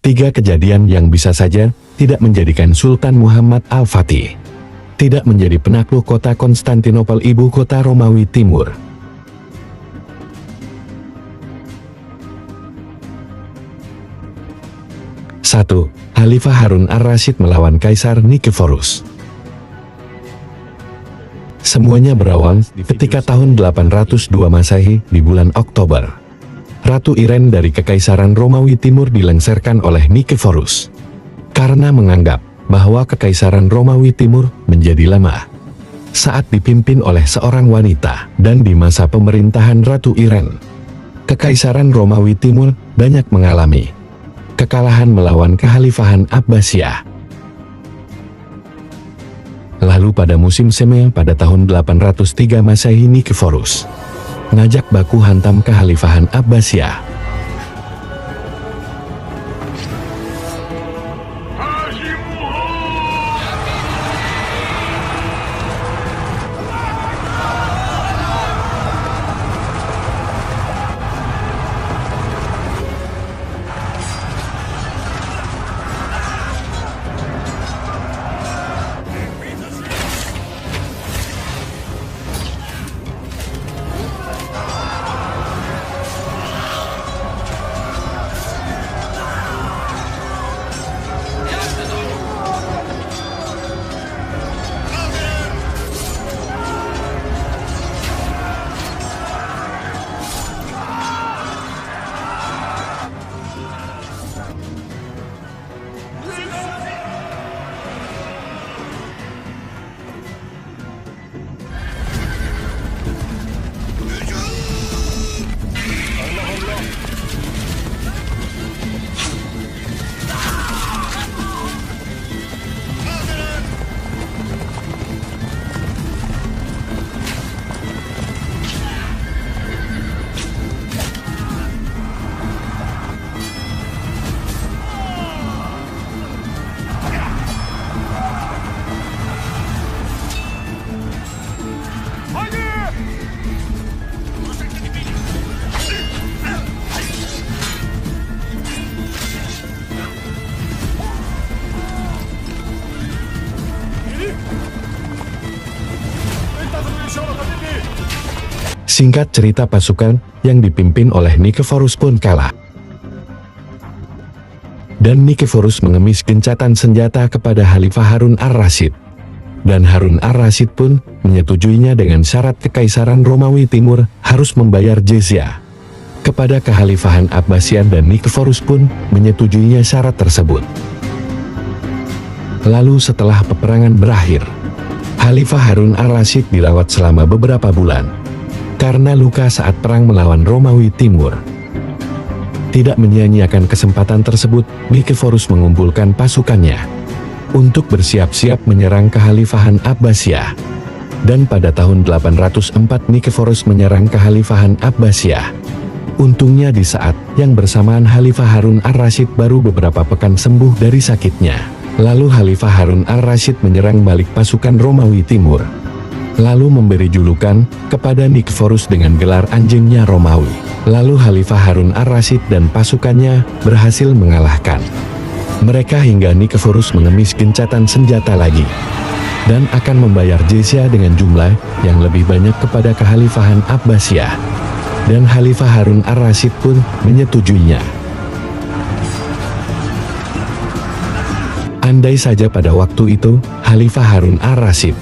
Tiga kejadian yang bisa saja tidak menjadikan Sultan Muhammad Al-Fatih tidak menjadi penakluk kota Konstantinopel, ibu kota Romawi Timur. Satu, Khalifah Harun ar-Rasyid melawan Kaisar Nikephorus. Semuanya berawal ketika tahun 802 Masehi di bulan Oktober. Ratu Irene dari Kekaisaran Romawi Timur dilengsarkan oleh Nikephorus karena menganggap bahwa Kekaisaran Romawi Timur menjadi lemah saat dipimpin oleh seorang wanita. Dan di masa pemerintahan Ratu Irene, Kekaisaran Romawi Timur banyak mengalami kekalahan melawan Kekhalifahan Abbasiyah. Lalu pada musim semi pada tahun 803 Masehi, Nikephorus ngajak baku hantam Kekhalifahan Abbasiyah. Singkat cerita, pasukan yang dipimpin oleh Nikephorus pun kalah. Dan Nikephorus mengemis gencatan senjata kepada Khalifah Harun ar-Rasyid. Dan Harun ar-Rasyid pun menyetujuinya dengan syarat Kekaisaran Romawi Timur harus membayar jizyah kepada Kekhalifahan Abbasiyah, dan Nikephorus pun menyetujuinya syarat tersebut. Lalu setelah peperangan berakhir, Khalifah Harun ar-Rasyid dirawat selama beberapa bulan karena luka saat perang melawan Romawi Timur. Tidak menyia-nyiakan kesempatan tersebut, Nikephorus mengumpulkan pasukannya untuk bersiap-siap menyerang Kekhalifahan Abbasiyah. Dan pada tahun 804 Nikephorus menyerang Kekhalifahan Abbasiyah. Untungnya di saat yang bersamaan Khalifah Harun ar-Rasyid baru beberapa pekan sembuh dari sakitnya. Lalu Khalifah Harun ar-Rasyid menyerang balik pasukan Romawi Timur, lalu memberi julukan kepada Nikephorus dengan gelar anjingnya Romawi. Lalu Khalifah Harun ar-Rasyid dan pasukannya berhasil mengalahkan mereka hingga Nikephorus mengemis gencatan senjata lagi dan akan membayar jizyah dengan jumlah yang lebih banyak kepada Kekhalifahan Abbasiyah. Dan Khalifah Harun ar-Rasyid pun menyetujuinya. Andai saja pada waktu itu Khalifah Harun ar-Rasyid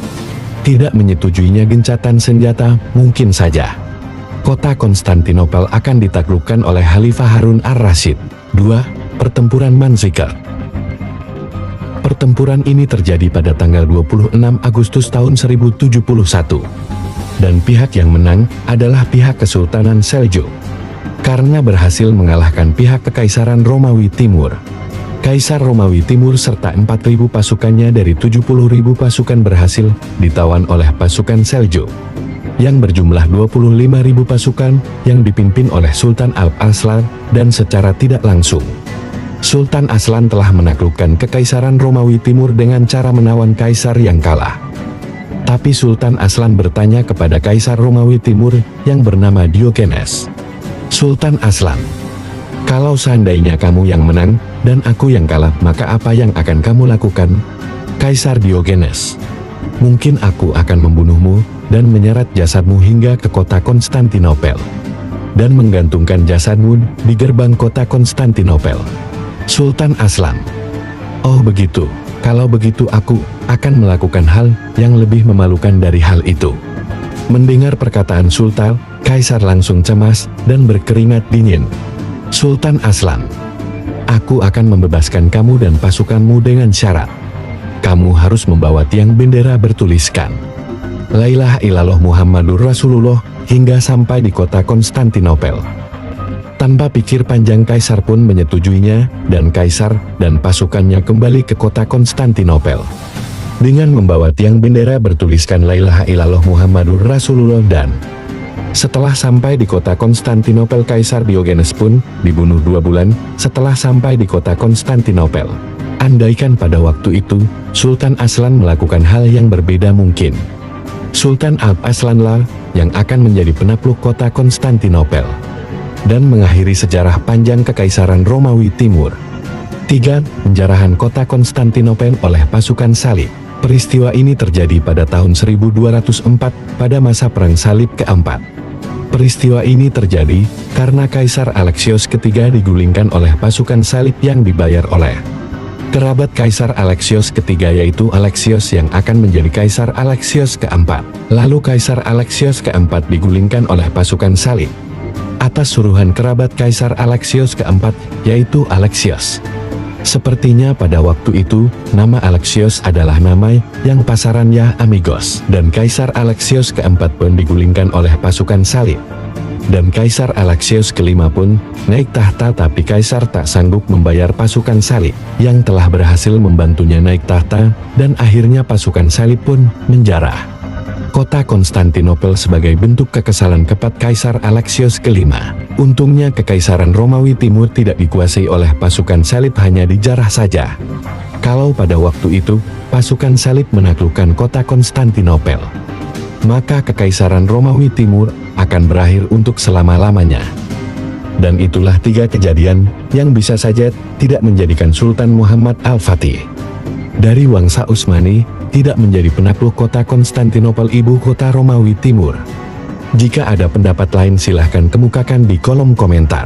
tidak menyetujuinya gencatan senjata, mungkin saja kota Konstantinopel akan ditaklukkan oleh Khalifah Harun ar-Rasyid. 2. Pertempuran Manzikert. Pertempuran ini terjadi pada tanggal 26 Agustus tahun 1071. Dan pihak yang menang adalah pihak Kesultanan Seljuk, karena berhasil mengalahkan pihak Kekaisaran Romawi Timur. Kaisar Romawi Timur serta 4.000 pasukannya dari 70.000 pasukan berhasil ditawan oleh pasukan Seljuk yang berjumlah 25.000 pasukan yang dipimpin oleh Sultan Alp-Arslan. Dan secara tidak langsung, Sultan Aslan telah menaklukkan Kekaisaran Romawi Timur dengan cara menawan kaisar yang kalah. Tapi Sultan Aslan bertanya kepada Kaisar Romawi Timur yang bernama Diogenes, "Sultan Aslan, Kalau seandainya kamu yang menang, dan aku yang kalah, maka apa yang akan kamu lakukan? Kaisar Diogenes. Mungkin aku akan membunuhmu, dan menyeret jasadmu hingga ke kota Konstantinopel. Dan menggantungkan jasadmu di gerbang kota Konstantinopel. Sultan Aslam. Oh begitu, kalau begitu aku akan melakukan hal yang lebih memalukan dari hal itu. Mendengar perkataan Sultan, Kaisar langsung cemas dan berkeringat dingin. Sultan Aslam, aku akan membebaskan kamu dan pasukanmu dengan syarat. Kamu harus membawa tiang bendera bertuliskan La ilaha illallah Muhammadur Rasulullah hingga sampai di kota Konstantinopel. Tanpa pikir panjang Kaisar pun menyetujuinya, dan Kaisar dan pasukannya kembali ke kota Konstantinopel. Dengan membawa tiang bendera bertuliskan La ilaha illallah Muhammadur Rasulullah dan setelah sampai di kota Konstantinopel, Kaisar Diogenes pun dibunuh 2 bulan setelah sampai di kota Konstantinopel. Andaikan pada waktu itu, Sultan Aslan melakukan hal yang berbeda mungkin. Sultan Alp-Aslanlah yang akan menjadi penakluk kota Konstantinopel dan mengakhiri sejarah panjang Kekaisaran Romawi Timur. 3. Penjarahan kota Konstantinopel oleh pasukan salib. Peristiwa ini terjadi pada tahun 1204 pada masa Perang Salib keempat. Peristiwa ini terjadi karena Kaisar Alexios III digulingkan oleh pasukan salib yang dibayar oleh kerabat Kaisar Alexios III, yaitu Alexios yang akan menjadi Kaisar Alexios keempat. Lalu Kaisar Alexios keempat digulingkan oleh pasukan salib atas suruhan kerabat Kaisar Alexios keempat, yaitu Alexios. Sepertinya pada waktu itu, nama Alexios adalah nama yang pasarannya Amigos, dan Kaisar Alexios keempat pun digulingkan oleh pasukan salib. Dan Kaisar Alexios kelima pun naik tahta, tapi Kaisar tak sanggup membayar pasukan salib yang telah berhasil membantunya naik tahta, dan akhirnya pasukan salib pun menjarah kota Konstantinopel sebagai bentuk kekesalan kepada Kaisar Alexios kelima. Untungnya Kekaisaran Romawi Timur tidak dikuasai oleh pasukan salib, hanya dijarah saja. Kalau pada waktu itu, pasukan salib menaklukkan kota Konstantinopel, maka Kekaisaran Romawi Timur akan berakhir untuk selama-lamanya. Dan itulah 3 kejadian yang bisa saja tidak menjadikan Sultan Muhammad Al-Fatih dari Wangsa Utsmani tidak menjadi penakluk kota Konstantinopel, ibu kota Romawi Timur. Jika ada pendapat lain silahkan kemukakan di kolom komentar.